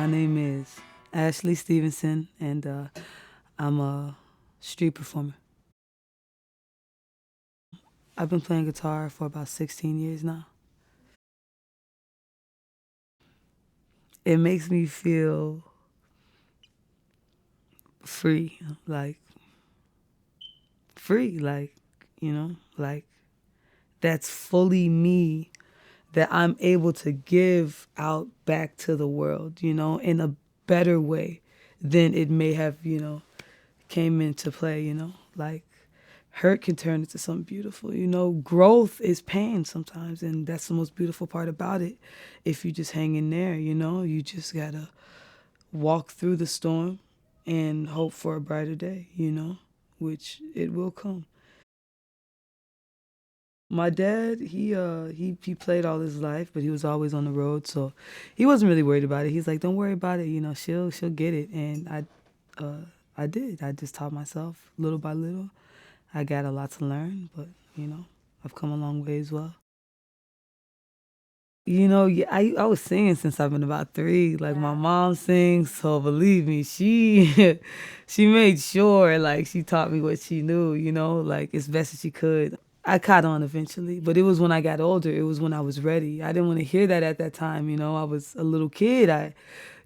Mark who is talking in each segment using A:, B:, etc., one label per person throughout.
A: My name is Ashley Stevenson, and I'm a street performer. I've been playing guitar for about 16 years now. It makes me feel free, like free, like that's fully me that I'm able to give out back to the world, in a better way than it may have, came into play, like hurt can turn into something beautiful. Growth is pain sometimes, and that's the most beautiful part about it. If you just hang in there, you just gotta walk through the storm and hope for a brighter day, which it will come. My dad, he played all his life, but he was always on the road, so he wasn't really worried about it. He's like, "Don't worry about it, she'll get it." And I did. I just taught myself little by little. I got a lot to learn, but I've come a long way as well. Yeah, I was singing since I've been about 3. Like my mom sings, so believe me, she she made sure like she taught me what she knew, like as best as she could. I caught on eventually, but it was when I got older. It was when I was ready. I didn't want to hear that at that time. I was a little kid. I,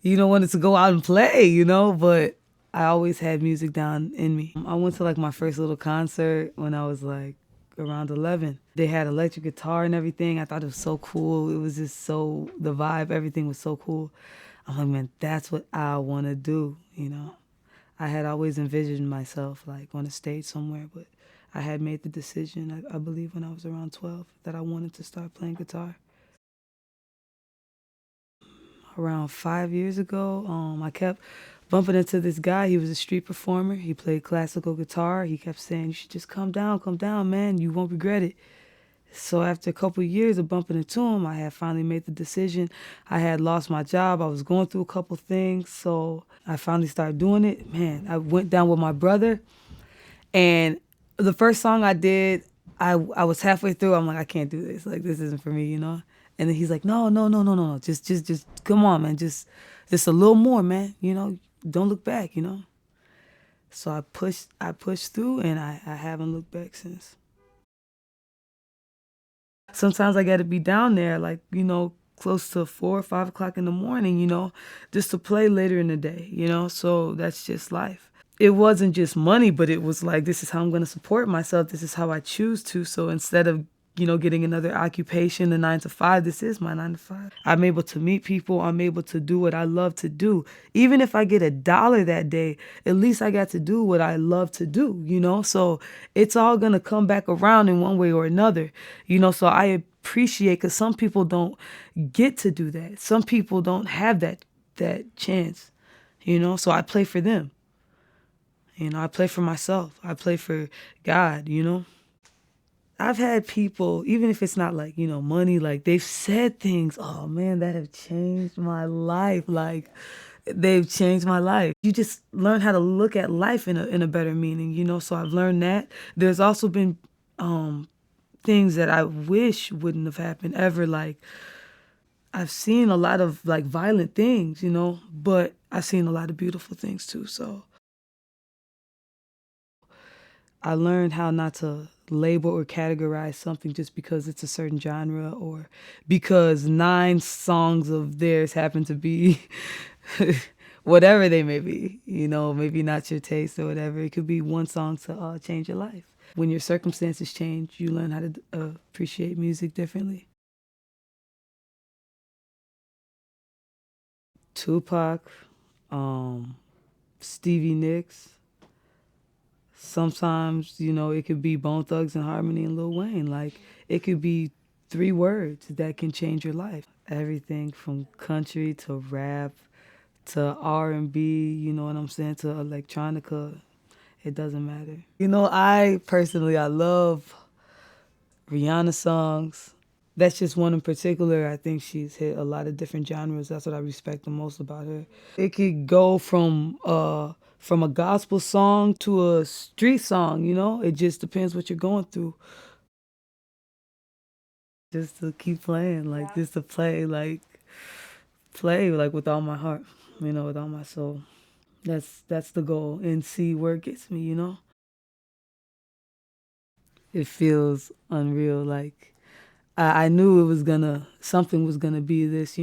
A: wanted to go out and play. But I always had music down in me. I went to like my first little concert when I was like around 11. They had electric guitar and everything. I thought it was so cool. It was just so, the vibe, everything was so cool. I'm like, man, that's what I want to do. I had always envisioned myself like on a stage somewhere, but I had made the decision, I believe when I was around 12, that I wanted to start playing guitar. Around 5 years ago, I kept bumping into this guy. He was a street performer. He played classical guitar. He kept saying, "You should just come down, man. You won't regret it." So after a couple of years of bumping into him, I had finally made the decision. I had lost my job. I was going through a couple things. So I finally started doing it. Man, I went down with my brother. And the first song I did, I was halfway through. I'm like, I can't do this. Like, this isn't for me. And then he's like, no, no, no, no, no. Just come on, man. Just a little more, man. Don't look back. So I pushed through, and I haven't looked back since. Sometimes I got to be down there, like, close to 4 or 5 o'clock in the morning, just to play later in the day. So that's just life. It wasn't just money, but it was like, this is how I'm going to support myself. This is how I choose to. So instead of, getting another occupation, a 9 to 5, this is my 9 to 5. I'm able to meet people. I'm able to do what I love to do. Even if I get $1 that day, at least I got to do what I love to do. So it's all going to come back around in one way or another. So I appreciate, because some people don't get to do that. Some people don't have that chance. So I play for them. I play for myself. I play for God. I've had people, even if it's not like, money, like they've said things, oh man, that have changed my life. Like they've changed my life. You just learn how to look at life in a better meaning. So I've learned that. There's also been things that I wish wouldn't have happened ever. Like I've seen a lot of like violent things, but I've seen a lot of beautiful things too. So I learned how not to label or categorize something just because it's a certain genre, or because 9 songs of theirs happen to be whatever they may be, maybe not your taste or whatever. It could be one song to change your life. When your circumstances change, you learn how to appreciate music differently. Tupac, um, Stevie Nicks. Sometimes, it could be Bone Thugs and Harmony and Lil Wayne. Like, it could be 3 words that can change your life. Everything from country to rap to R&B, you know what I'm saying, to electronica. It doesn't matter. I personally, I love Rihanna songs. That's just one in particular. I think she's hit a lot of different genres. That's what I respect the most about her. It could go from a gospel song to a street song. It just depends what you're going through. Just to keep playing, like just to play like with all my heart. with all my soul. That's the goal, and see where it gets me. It feels unreal. Like I knew something was gonna be this,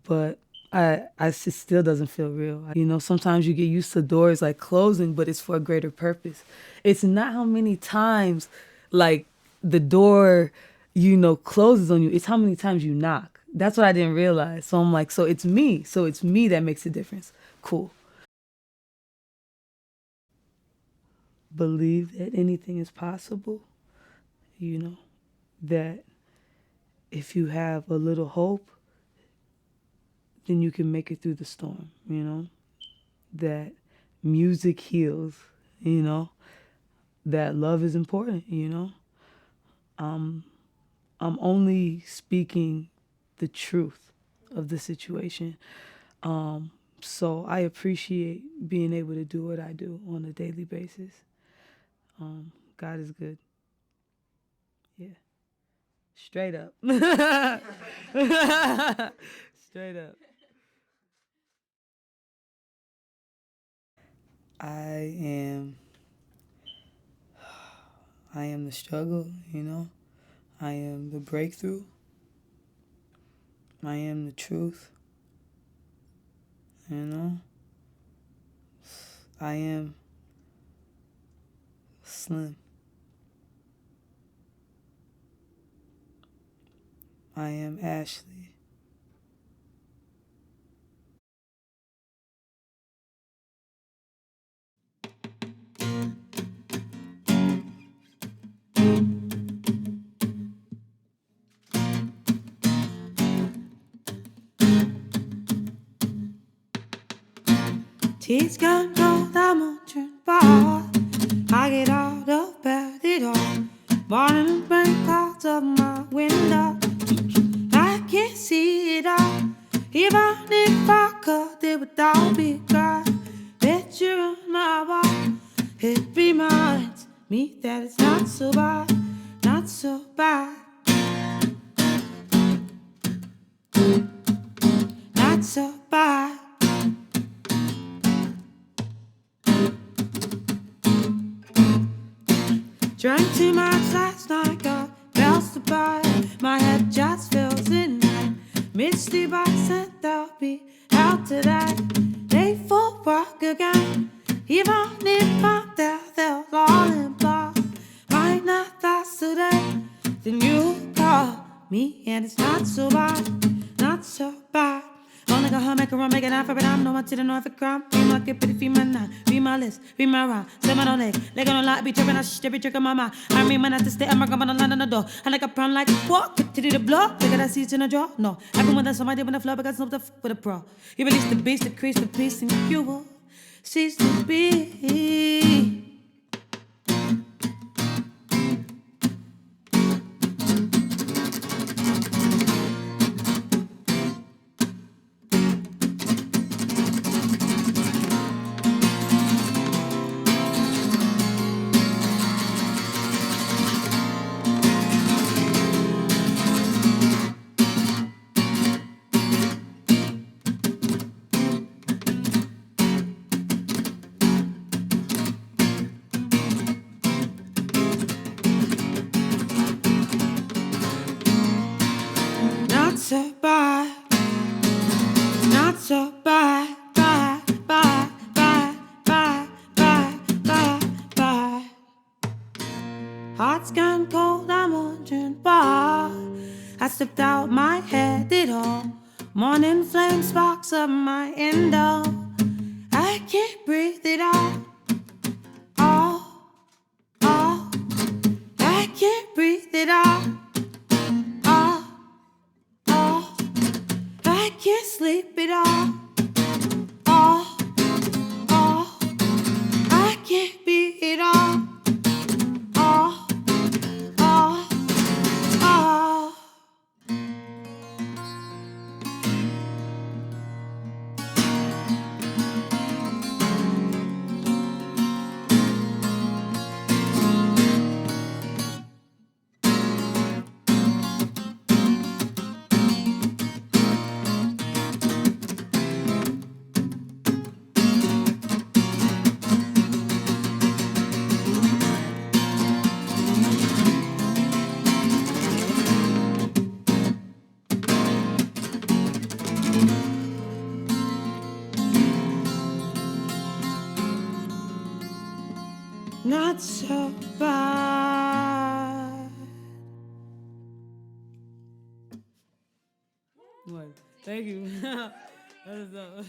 A: but it still doesn't feel real. Sometimes you get used to doors like closing, but it's for a greater purpose. It's not how many times, like the door, closes on you. It's how many times you knock. That's what I didn't realize. So I'm like, so it's me. So it's me that makes a difference. Cool. Believe that anything is possible. That if you have a little hope, then you can make it through the storm. That music heals, that love is important. I'm only speaking the truth of the situation. So I appreciate being able to do what I do on a daily basis. God is good. Yeah. Straight up. Straight up. I am I am the struggle. I am the breakthrough. I am the truth. I am Slim. I am Ashley. Teeth gone cold, I'm on turn bar. I get out of bed at all. Morning rain clouds up my window. I can't see it all. Even if I could, it would all be God. Picture on my wall. It reminds me that it's not so bad, not so bad, not so bad. Drank too much last night, got bells to buy. My head just fills in night. Misty by scent, they'll be out to that. Late for work again. Even if I'm there, they'll all imply. Might not last today. Then you call me, and it's not so bad, not so bad. Only got her make a run, make it out for it. I'm no one to the north of crime. Be my kid, pretty, be my nine. Be my list, be my rhyme. Say my leg on a lot, be tripping, I shit, be tricking my mind. I mean, man, I have to stay, I'm a line on the door. I like a prom like what? Get to the block, look at that seats in the draw. No, everyone that's on my day when the floor, because Snoop the with a pro. You release the beast, decrease the peace, and you will cease to be. Not so bad, not so bad, bad, bad, bad, bad, bad, bad, bad. Heart's gone cold, I'm wondering why I slipped out my head at all. Morning flame sparks up my window. I can't breathe it all. I can't breathe it all. I can't sleep at all. I can't be it all. not so bad. What? Thank you. That was dope.